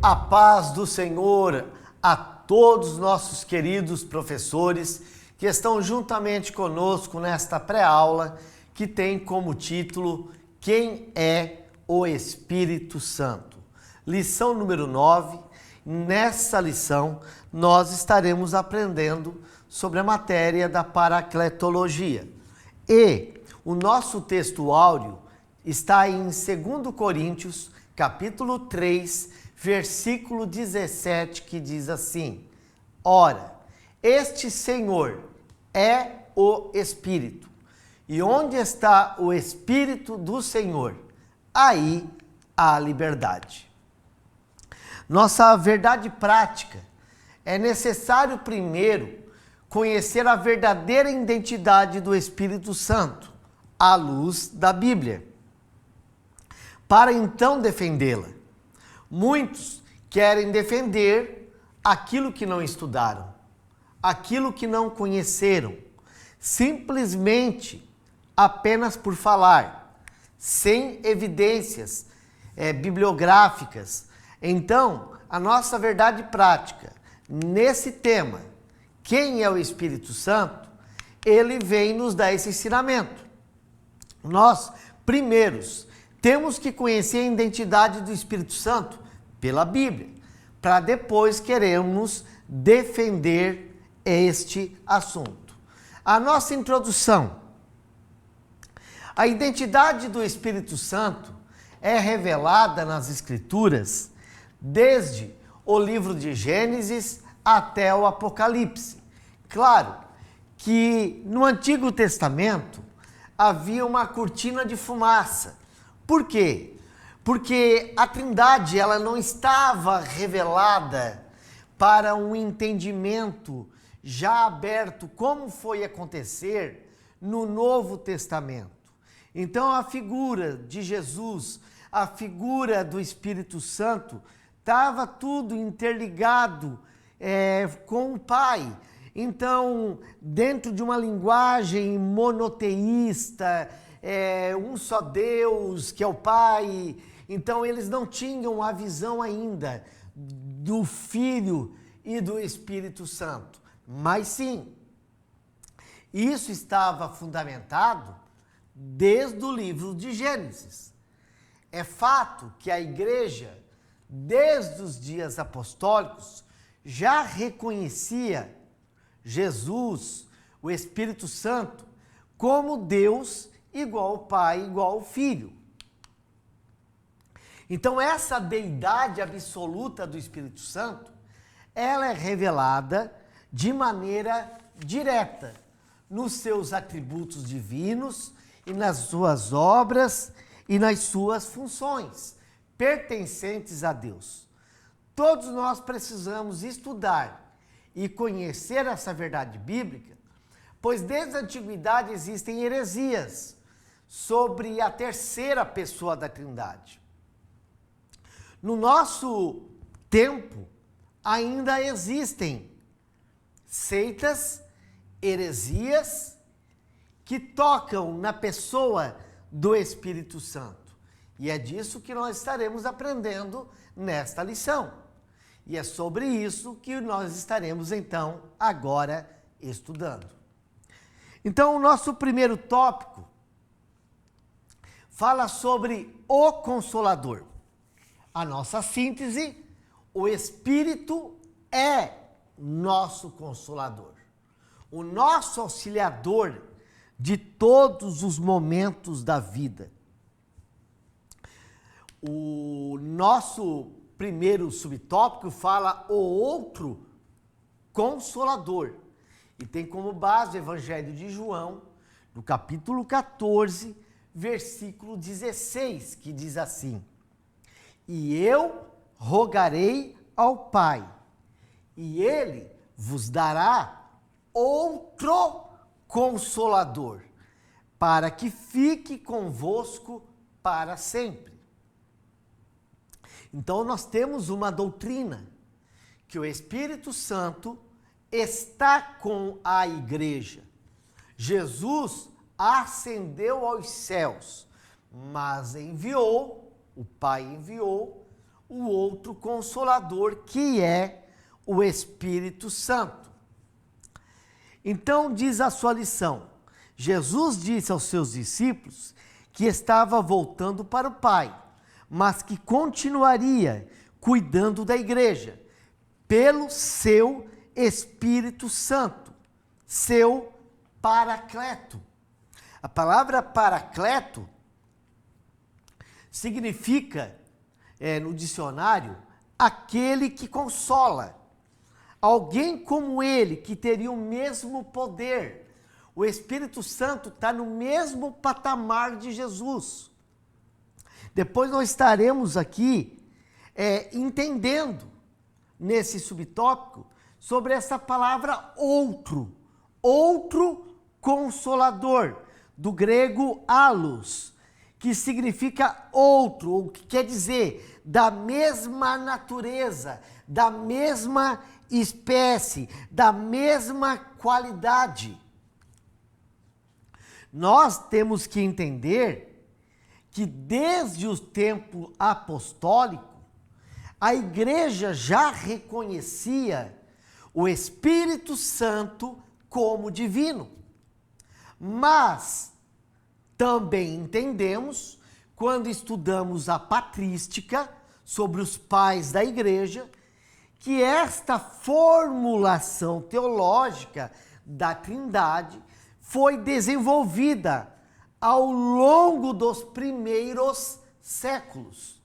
A paz do Senhor a todos os nossos queridos professores que estão juntamente conosco nesta pré-aula que tem como título Quem é o Espírito Santo? Lição número 9. Nessa lição nós estaremos aprendendo sobre a matéria da paracletologia. E o nosso texto áureo está em 2 Coríntios, capítulo 3, versículo 17, que diz assim: Ora, este Senhor é o Espírito, e onde está o Espírito do Senhor, aí há liberdade. Nossa verdade prática: é necessário primeiro conhecer a verdadeira identidade do Espírito Santo, à luz da Bíblia, para então defendê-la. Muitos querem defender aquilo que não estudaram, aquilo que não conheceram, simplesmente apenas por falar, sem evidências bibliográficas. Então, a nossa verdade prática nesse tema, quem é o Espírito Santo, ele vem nos dar esse ensinamento. Nós, primeiros, temos que conhecer a identidade do Espírito Santo pela Bíblia, para depois querermos defender este assunto. A nossa introdução. A identidade do Espírito Santo é revelada nas Escrituras desde o livro de Gênesis até o Apocalipse. Claro que no Antigo Testamento havia uma cortina de fumaça. Por quê? Porque a Trindade ela não estava revelada para um entendimento já aberto, como foi acontecer no Novo Testamento. Então a figura de Jesus, a figura do Espírito Santo, estava tudo interligado com o Pai. Então, dentro de uma linguagem monoteísta, um só Deus, que é o Pai. Então, eles não tinham a visão ainda do Filho e do Espírito Santo. Mas sim, isso estava fundamentado desde o livro de Gênesis. É fato que a igreja, desde os dias apostólicos, já reconhecia Jesus, o Espírito Santo, como Deus igual ao Pai, igual ao Filho. Então essa deidade absoluta do Espírito Santo, ela é revelada de maneira direta nos seus atributos divinos e nas suas obras e nas suas funções pertencentes a Deus. Todos nós precisamos estudar e conhecer essa verdade bíblica, pois desde a antiguidade existem heresias sobre a terceira pessoa da Trindade. No nosso tempo, ainda existem seitas, heresias, que tocam na pessoa do Espírito Santo. E é disso que nós estaremos aprendendo nesta lição. E é sobre isso que nós estaremos, então, agora estudando. Então, o nosso primeiro tópico fala sobre o Consolador. A nossa síntese: o Espírito é nosso Consolador, o nosso auxiliador de todos os momentos da vida. O nosso primeiro subtópico fala o outro Consolador, e tem como base o Evangelho de João, no capítulo 14, versículo 16, que diz assim: E eu rogarei ao Pai, e Ele vos dará outro Consolador, para que fique convosco para sempre. Então nós temos uma doutrina que o Espírito Santo está com a igreja. Jesus ascendeu aos céus, mas enviou, o Pai enviou o outro Consolador, que é o Espírito Santo. Então diz a sua lição: Jesus disse aos seus discípulos que estava voltando para o Pai, mas que continuaria cuidando da igreja pelo seu Espírito Santo, seu Paracleto. A palavra Paracleto significa, no dicionário, aquele que consola. Alguém como ele, que teria o mesmo poder. O Espírito Santo está no mesmo patamar de Jesus. Depois nós estaremos aqui entendendo, nesse subtópico, sobre essa palavra outro. Outro Consolador, do grego allos, que significa outro, ou que quer dizer da mesma natureza, da mesma espécie, da mesma qualidade. Nós temos que entender que desde o tempo apostólico, a igreja já reconhecia o Espírito Santo como divino. Mas também entendemos, quando estudamos a patrística sobre os pais da igreja, que esta formulação teológica da Trindade foi desenvolvida ao longo dos primeiros séculos.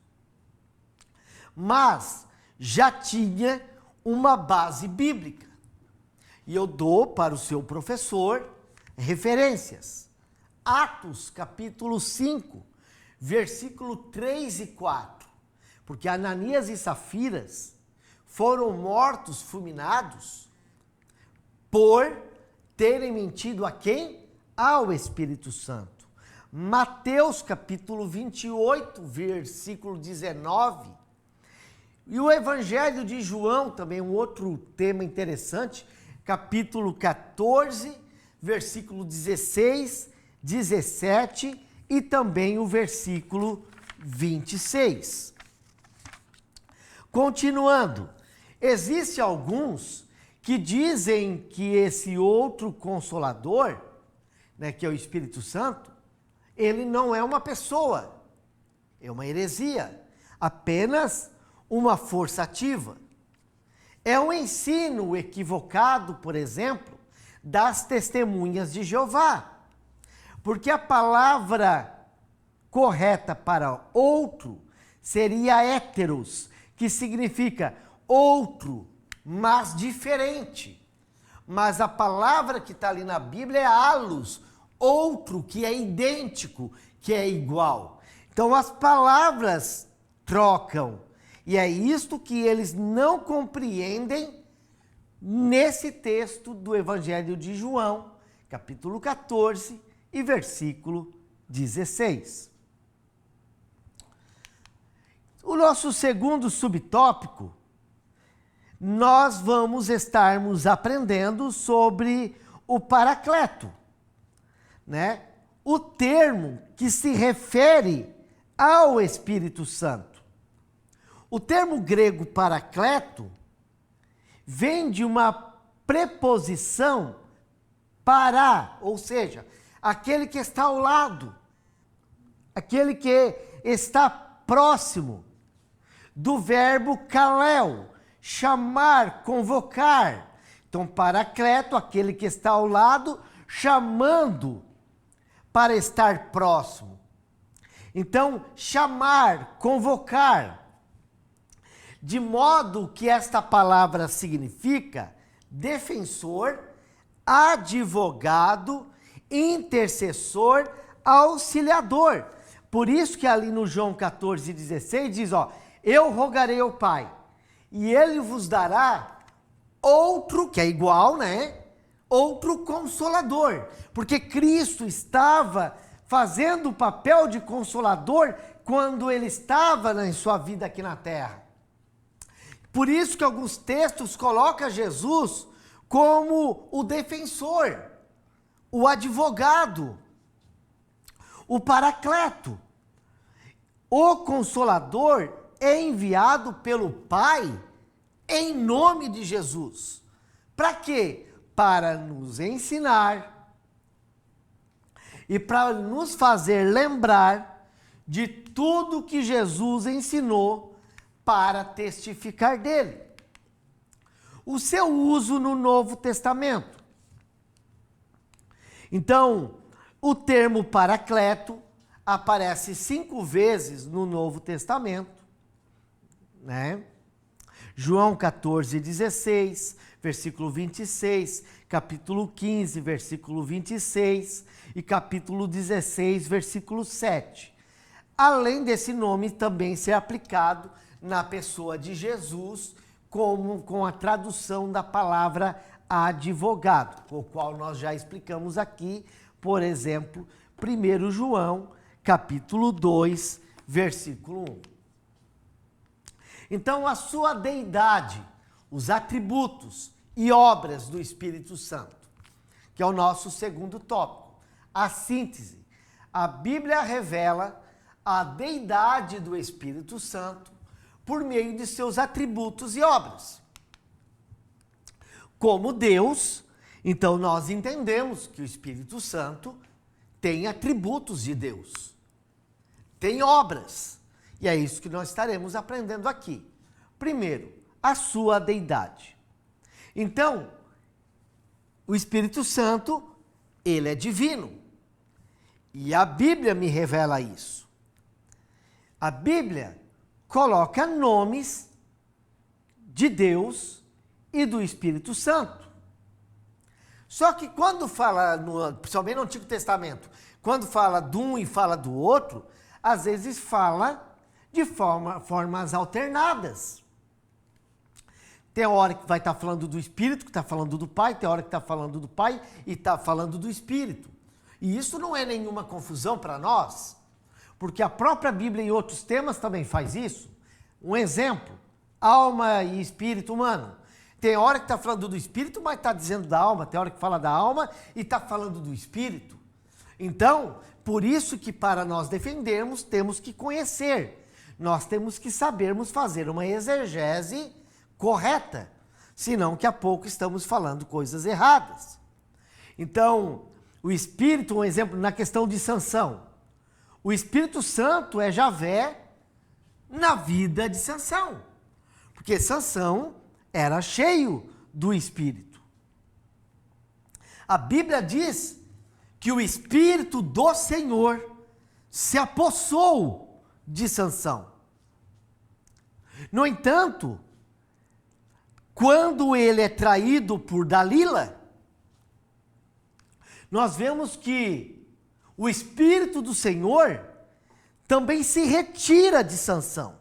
Mas já tinha uma base bíblica. E eu dou para o seu professor referências. Atos capítulo 5, versículo 3 e 4. Porque Ananias e Safiras foram mortos, fulminados, por terem mentido a quem? Ao Espírito Santo. Mateus capítulo 28, versículo 19. E o Evangelho de João, também um outro tema interessante, capítulo 14, versículo 16, 17 e também o versículo 26. Continuando, existem alguns que dizem que esse outro Consolador, que é o Espírito Santo, ele não é uma pessoa, é uma heresia, apenas uma força ativa. É um ensino equivocado, por exemplo, das testemunhas de Jeová, porque a palavra correta para outro seria héteros, que significa outro, mas diferente. Mas a palavra que está ali na Bíblia é allos, outro, que é idêntico, que é igual. Então as palavras trocam, e é isto que eles não compreendem nesse texto do Evangelho de João, capítulo 14 e versículo 16. O nosso segundo subtópico, nós vamos estarmos aprendendo sobre o Paracleto, o termo que se refere ao Espírito Santo. O termo grego Paracleto vem de uma preposição para, ou seja, aquele que está ao lado, aquele que está próximo, do verbo kaleo, chamar, convocar. Então, Paracleto, aquele que está ao lado, chamando para estar próximo. Então, chamar, convocar. De modo que esta palavra significa defensor, advogado, intercessor, auxiliador. Por isso que ali no João 14,16 diz, eu rogarei ao Pai, e ele vos dará outro, que é igual, outro Consolador. Porque Cristo estava fazendo o papel de Consolador quando ele estava em sua vida aqui na terra. Por isso que alguns textos colocam Jesus como o defensor, o advogado, o Paracleto. O Consolador é enviado pelo Pai em nome de Jesus. Para quê? Para nos ensinar e para nos fazer lembrar de tudo que Jesus ensinou para testificar dele. O seu uso no Novo Testamento. Então, o termo Paracleto aparece 5 vezes no Novo Testamento, né? João 14:16, versículo 26, capítulo 15, versículo 26 e capítulo 16, versículo 7. Além desse nome também ser aplicado na pessoa de Jesus, como com a tradução da palavra advogado, o qual nós já explicamos aqui, por exemplo, 1 João, capítulo 2, versículo 1. Então, a sua deidade, os atributos e obras do Espírito Santo, que é o nosso segundo tópico, a síntese. A Bíblia revela a deidade do Espírito Santo por meio de seus atributos e obras. Como Deus, então nós entendemos que o Espírito Santo tem atributos de Deus, tem obras, e é isso que nós estaremos aprendendo aqui. Primeiro, a sua deidade. Então, o Espírito Santo, ele é divino, e a Bíblia me revela isso. A Bíblia coloca nomes de Deus e do Espírito Santo. Só que quando fala, principalmente no Antigo Testamento, quando fala de um e fala do outro, às vezes fala de formas alternadas. Tem hora que vai estar falando do Espírito, que está falando do Pai, tem hora que está falando do Pai e está falando do Espírito. E isso não é nenhuma confusão para nós, porque a própria Bíblia em outros temas também faz isso. Um exemplo, alma e espírito humano. Tem hora que está falando do espírito, mas está dizendo da alma. Tem hora que fala da alma e está falando do espírito. Então, por isso que para nós defendermos, temos que conhecer. Nós temos que sabermos fazer uma exegese correta. Senão, daqui a pouco estamos falando coisas erradas. Então, o espírito, um exemplo na questão de Sansão. O Espírito Santo é Javé na vida de Sansão. Porque Sansão era cheio do Espírito. A Bíblia diz que o Espírito do Senhor se apossou de Sansão. No entanto, quando ele é traído por Dalila, nós vemos que o Espírito do Senhor também se retira de Sansão.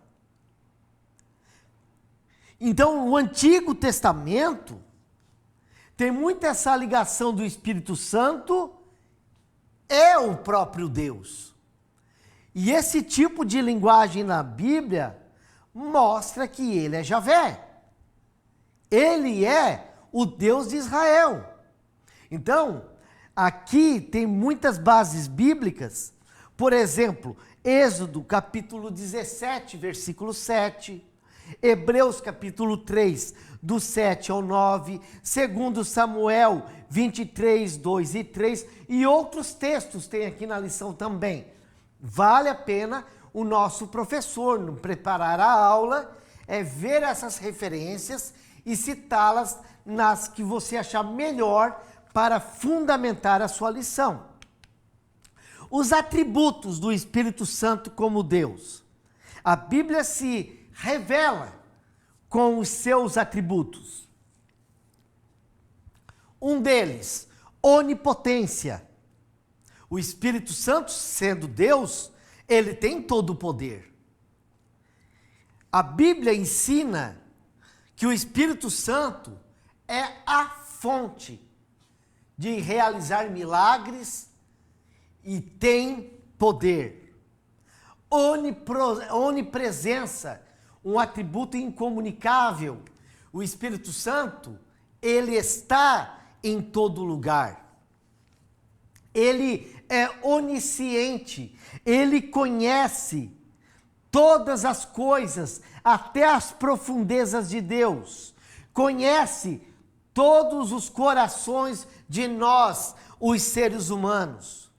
Então, o Antigo Testamento tem muito essa ligação do Espírito Santo é o próprio Deus. E esse tipo de linguagem na Bíblia mostra que ele é Javé. Ele é o Deus de Israel. Então, aqui tem muitas bases bíblicas. Por exemplo, Êxodo capítulo 17, versículo 7. Hebreus capítulo 3, do 7 ao 9, 2 Samuel 23, 2 e 3, e outros textos tem aqui na lição também. Vale a pena o nosso professor, no preparar a aula, ver essas referências e citá-las nas que você achar melhor para fundamentar a sua lição. Os atributos do Espírito Santo como Deus. A Bíblia se revela com os seus atributos. Um deles, onipotência. O Espírito Santo, sendo Deus, ele tem todo o poder. A Bíblia ensina que o Espírito Santo é a fonte de realizar milagres e tem poder. Onipresença, um atributo incomunicável. O Espírito Santo, ele está em todo lugar. Ele é onisciente, ele conhece todas as coisas, até as profundezas de Deus. Conhece todos os corações de nós, os seres humanos.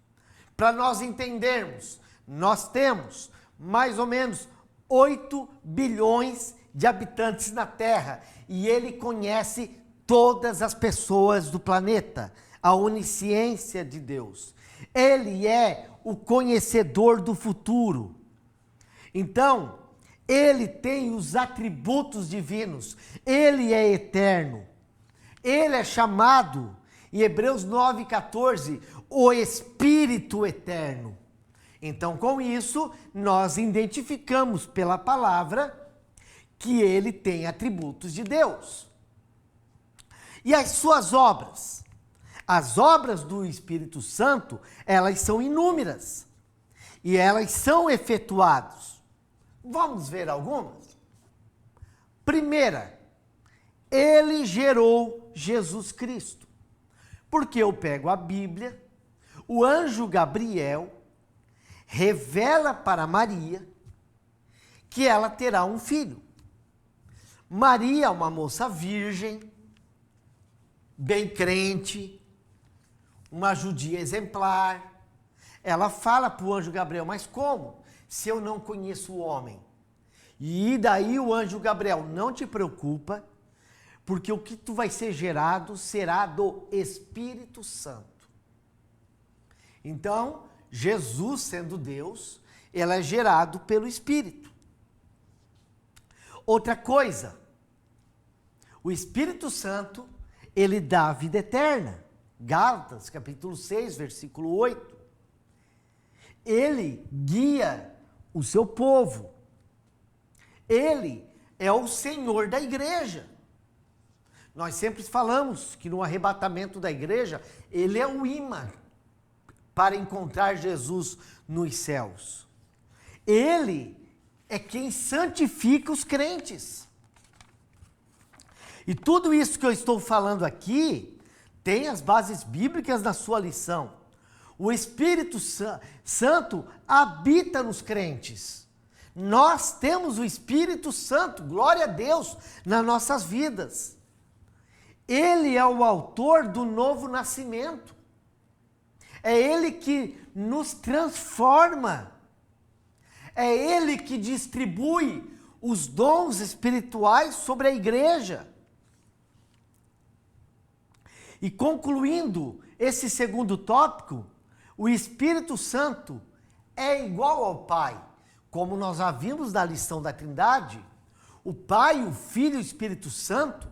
Para nós entendermos, nós temos mais ou menos 8 bilhões de habitantes na Terra e ele conhece todas as pessoas do planeta, a onisciência de Deus. Ele é o conhecedor do futuro. Então, ele tem os atributos divinos, ele é eterno. Ele é chamado, em Hebreus 9,14, o Espírito Eterno. Então, com isso, nós identificamos pela palavra que ele tem atributos de Deus. E as suas obras? As obras do Espírito Santo, elas são inúmeras. E elas são efetuadas. Vamos ver algumas? Primeira, ele gerou Jesus Cristo. Porque eu pego a Bíblia, o anjo Gabriel revela para Maria que ela terá um filho. Maria, uma moça virgem, bem crente, uma judia exemplar. Ela fala para o anjo Gabriel, mas como? Se eu não conheço o homem. E daí o anjo Gabriel, não te preocupa, porque o que tu vai ser gerado será do Espírito Santo. Então, Jesus, sendo Deus, ele é gerado pelo Espírito. Outra coisa, o Espírito Santo, ele dá a vida eterna. Gálatas, capítulo 6, versículo 8. Ele guia o seu povo. Ele é o Senhor da igreja. Nós sempre falamos que no arrebatamento da igreja, ele é o imã para encontrar Jesus nos céus. Ele é quem santifica os crentes. E tudo isso que eu estou falando aqui tem as bases bíblicas na sua lição. O Espírito Santo habita nos crentes. Nós temos o Espírito Santo, glória a Deus, nas nossas vidas. Ele é o autor do novo nascimento. É ele que nos transforma. É ele que distribui os dons espirituais sobre a igreja. E concluindo esse segundo tópico, o Espírito Santo é igual ao Pai. Como nós já vimos na lição da Trindade, o Pai, o Filho e o Espírito Santo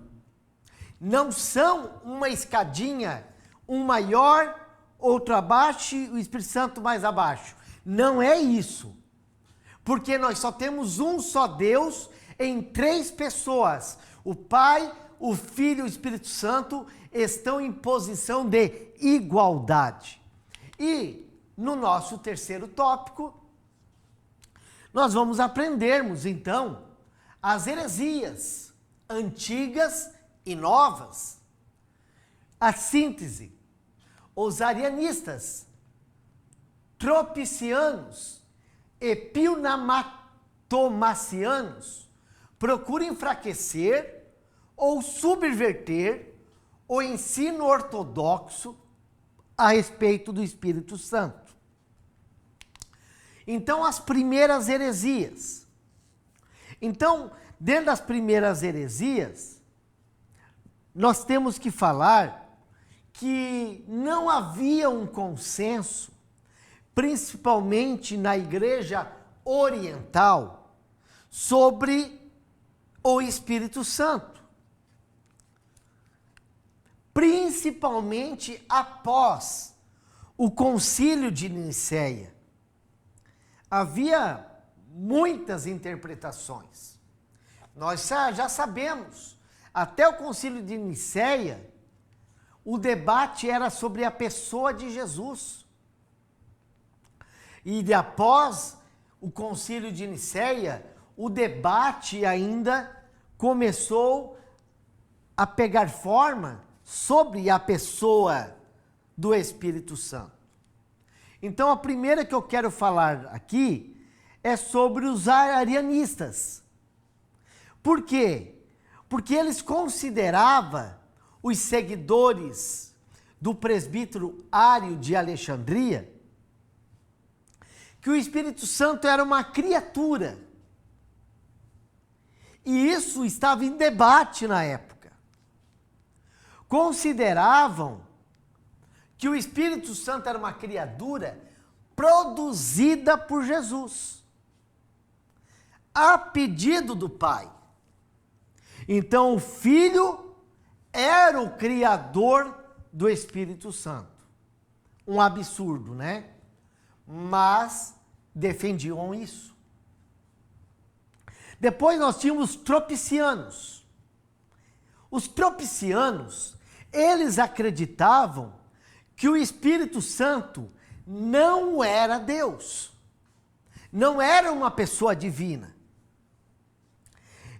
não são uma escadinha, um maior, outro abaixo e o Espírito Santo mais abaixo. Não é isso. Porque nós só temos um só Deus em 3 pessoas. O Pai, o Filho e o Espírito Santo estão em posição de igualdade. E no nosso terceiro tópico, nós vamos aprendermos então as heresias antigas e novas. A síntese: os arianistas, tropicianos e pneumatomacianos procuram enfraquecer ou subverter o ensino ortodoxo a respeito do Espírito Santo. Então, as primeiras heresias. Então, dentro das primeiras heresias, nós temos que falar que não havia um consenso, principalmente na Igreja Oriental, sobre o Espírito Santo. Principalmente após o Concílio de Nicéia. Havia muitas interpretações. Nós já sabemos, até o Concílio de Nicéia, o debate era sobre a pessoa de Jesus. E após o Concílio de Nicéia, o debate ainda começou a pegar forma sobre a pessoa do Espírito Santo. Então, a primeira que eu quero falar aqui é sobre os arianistas. Por quê? Porque eles consideravam os seguidores do presbítero Ário de Alexandria que o Espírito Santo era uma criatura. E isso estava em debate na época. Consideravam que o Espírito Santo era uma criatura produzida por Jesus, a pedido do Pai. Então o Filho era o criador do Espírito Santo. Um absurdo, né? Mas defendiam isso. Depois nós tínhamos os tropicianos. Os tropicianos, eles acreditavam que o Espírito Santo não era Deus. Não era uma pessoa divina.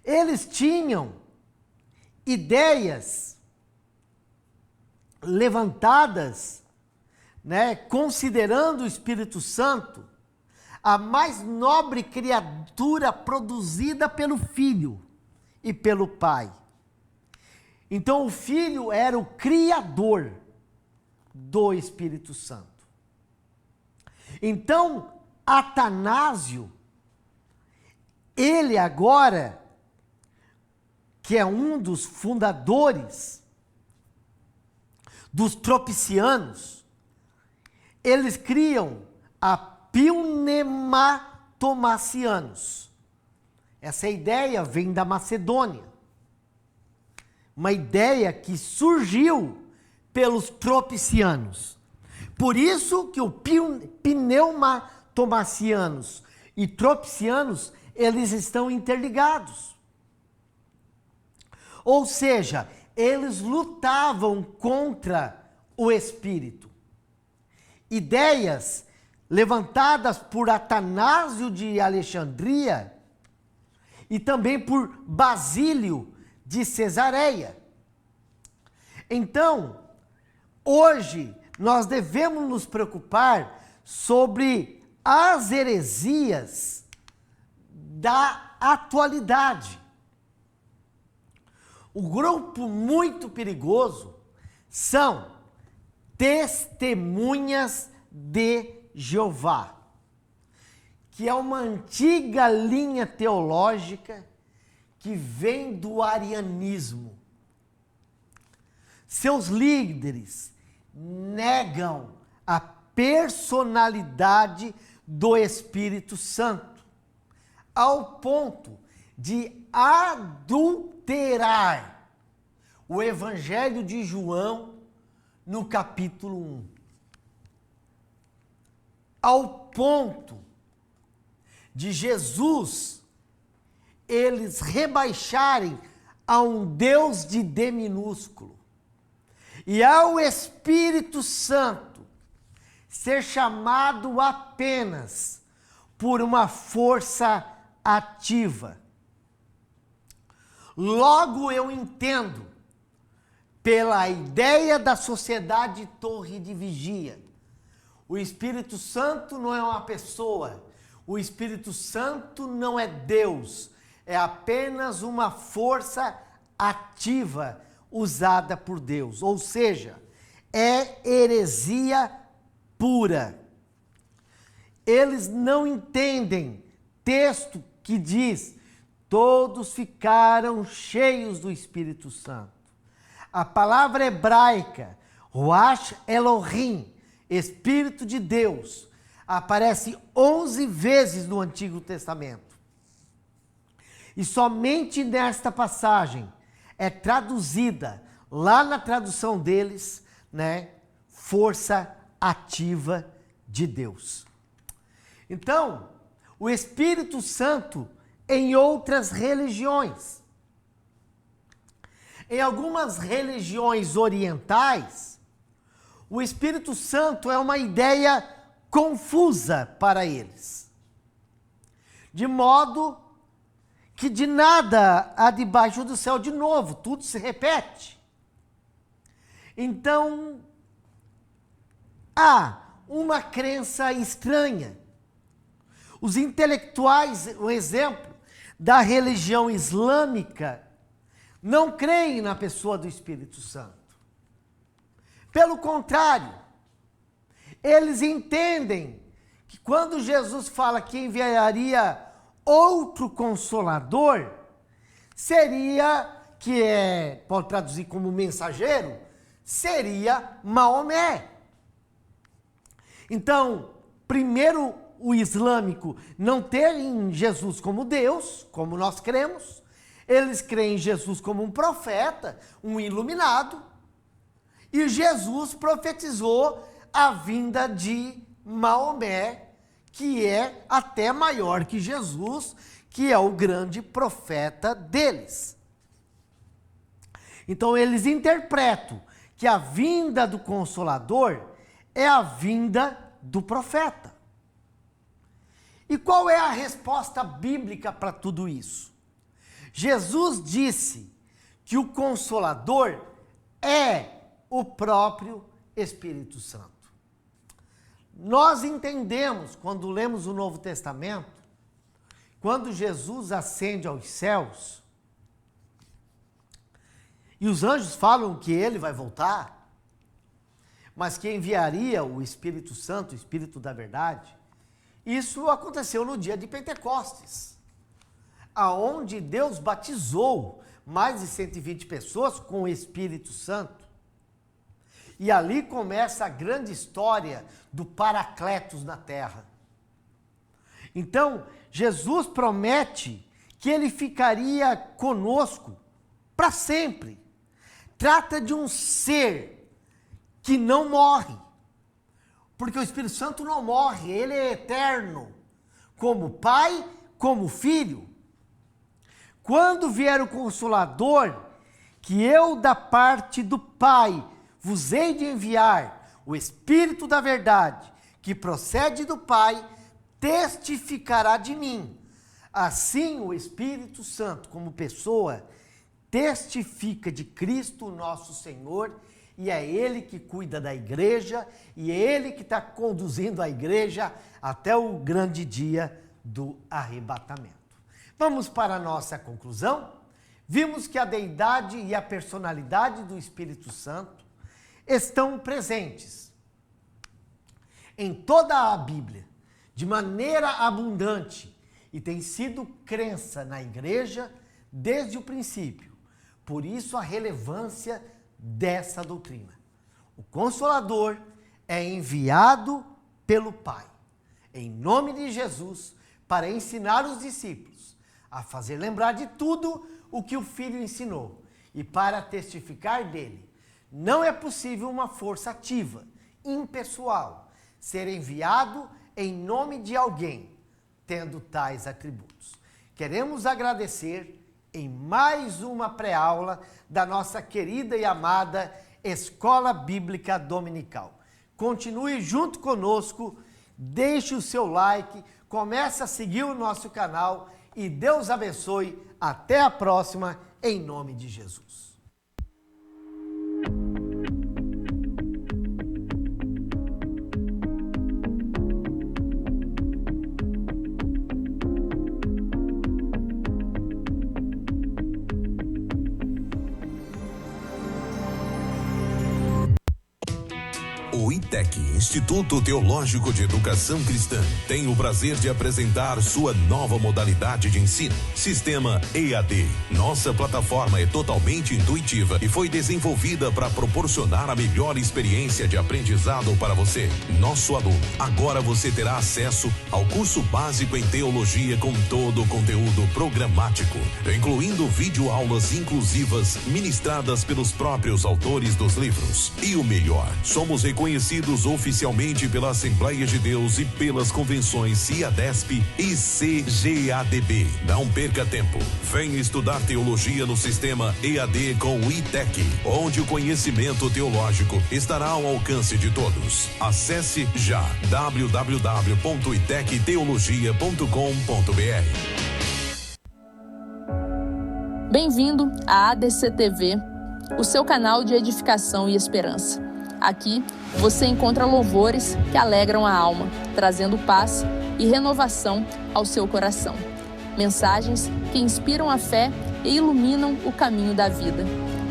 Eles tinham ideias levantadas, né, considerando o Espírito Santo a mais nobre criatura produzida pelo Filho e pelo Pai. Então o Filho era o criador do Espírito Santo. Então Atanásio, ele agora, que é um dos fundadores dos tropicianos, eles criam a pneumatomacianos. Essa ideia vem da Macedônia. Uma ideia que surgiu pelos tropicianos. Por isso que o pneumatomacianos e tropicianos, eles estão interligados. Ou seja, eles lutavam contra o Espírito. Ideias levantadas por Atanásio de Alexandria e também por Basílio de Cesareia. Então, hoje nós devemos nos preocupar sobre as heresias da atualidade. O grupo muito perigoso são testemunhas de Jeová, que é uma antiga linha teológica que vem do arianismo. Seus líderes negam a personalidade do Espírito Santo, ao ponto de adulterar o Evangelho de João no capítulo 1. Ao ponto de Jesus, eles rebaixarem a um Deus de D minúsculo e ao Espírito Santo ser chamado apenas por uma força ativa. Logo eu entendo, pela ideia da sociedade torre de vigia, o Espírito Santo não é uma pessoa, o Espírito Santo não é Deus, é apenas uma força ativa usada por Deus, ou seja, é heresia pura. Eles não entendem texto que diz: todos ficaram cheios do Espírito Santo. A palavra hebraica, Ruach Elohim, Espírito de Deus, aparece 11 vezes no Antigo Testamento. E somente nesta passagem é traduzida, lá na tradução deles, né, força ativa de Deus. Então, o Espírito Santo em outras religiões. Em algumas religiões orientais, o Espírito Santo é uma ideia confusa para eles. De modo que de nada há debaixo do céu de novo, tudo se repete. Então, há uma crença estranha. Os intelectuais, um exemplo da religião islâmica, não creem na pessoa do Espírito Santo. Pelo contrário, eles entendem que quando Jesus fala que enviaria outro Consolador, seria, pode traduzir como mensageiro, seria Maomé. Então, primeiro, o islâmico não tem Jesus como Deus, como nós cremos. Eles creem em Jesus como um profeta, um iluminado. E Jesus profetizou a vinda de Maomé, que é até maior que Jesus, que é o grande profeta deles. Então eles interpretam que a vinda do Consolador é a vinda do profeta. E qual é a resposta bíblica para tudo isso? Jesus disse que o Consolador é o próprio Espírito Santo. Nós entendemos, quando lemos o Novo Testamento, quando Jesus ascende aos céus, e os anjos falam que ele vai voltar, mas que enviaria o Espírito Santo, o Espírito da verdade, isso aconteceu no dia de Pentecostes, aonde Deus batizou mais de 120 pessoas com o Espírito Santo. E ali começa a grande história do Paracletos na terra. Então, Jesus promete que ele ficaria conosco para sempre. Trata de um ser que não morre, porque o Espírito Santo não morre, ele é eterno, como Pai, como Filho. Quando vier o Consolador, que eu da parte do Pai vos hei de enviar, o Espírito da verdade, que procede do Pai, testificará de mim. Assim o Espírito Santo, como pessoa, testifica de Cristo nosso Senhor, e é Ele que cuida da igreja, e é Ele que está conduzindo a igreja até o grande dia do arrebatamento. Vamos para a nossa conclusão? Vimos que a deidade e a personalidade do Espírito Santo estão presentes em toda a Bíblia, de maneira abundante, e tem sido crença na igreja desde o princípio. Por isso a relevância dessa doutrina. O Consolador é enviado pelo Pai, em nome de Jesus, para ensinar os discípulos a fazer lembrar de tudo o que o Filho ensinou e para testificar dele. Não é possível uma força ativa, impessoal, ser enviado em nome de alguém, tendo tais atributos. Queremos agradecer em mais uma pré-aula da nossa querida e amada Escola Bíblica Dominical. Continue junto conosco, deixe o seu like, comece a seguir o nosso canal e Deus abençoe. Até a próxima, em nome de Jesus. O ITEC, Instituto Teológico de Educação Cristã, tem o prazer de apresentar sua nova modalidade de ensino, Sistema EAD. Nossa plataforma é totalmente intuitiva e foi desenvolvida para proporcionar a melhor experiência de aprendizado para você, nosso aluno. Agora você terá acesso ao curso básico em teologia com todo o conteúdo programático, incluindo videoaulas inclusivas ministradas pelos próprios autores dos livros. E o melhor, somos reconhecidos oficialmente pela Assembleia de Deus e pelas convenções CIADESP e CGADB. Não perca tempo. Venha estudar teologia no sistema EAD com o ITEC, onde o conhecimento teológico estará ao alcance de todos. Acesse já www.itecteologia.com.br. Bem-vindo à ADC TV, o seu canal de edificação e esperança. Aqui você encontra louvores que alegram a alma, trazendo paz e renovação ao seu coração. Mensagens que inspiram a fé e iluminam o caminho da vida.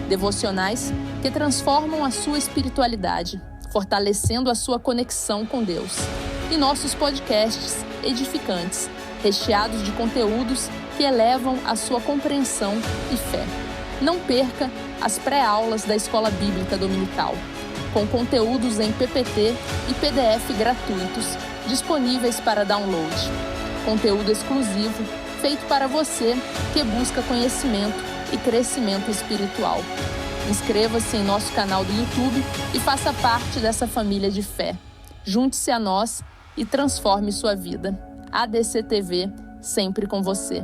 Devocionais que transformam a sua espiritualidade, fortalecendo a sua conexão com Deus. E nossos podcasts edificantes, recheados de conteúdos que elevam a sua compreensão e fé. Não perca as pré-aulas da Escola Bíblica Dominical, com conteúdos em PPT e PDF gratuitos, disponíveis para download. Conteúdo exclusivo, feito para você que busca conhecimento e crescimento espiritual. Inscreva-se em nosso canal do YouTube e faça parte dessa família de fé. Junte-se a nós e transforme sua vida. ADC TV, sempre com você.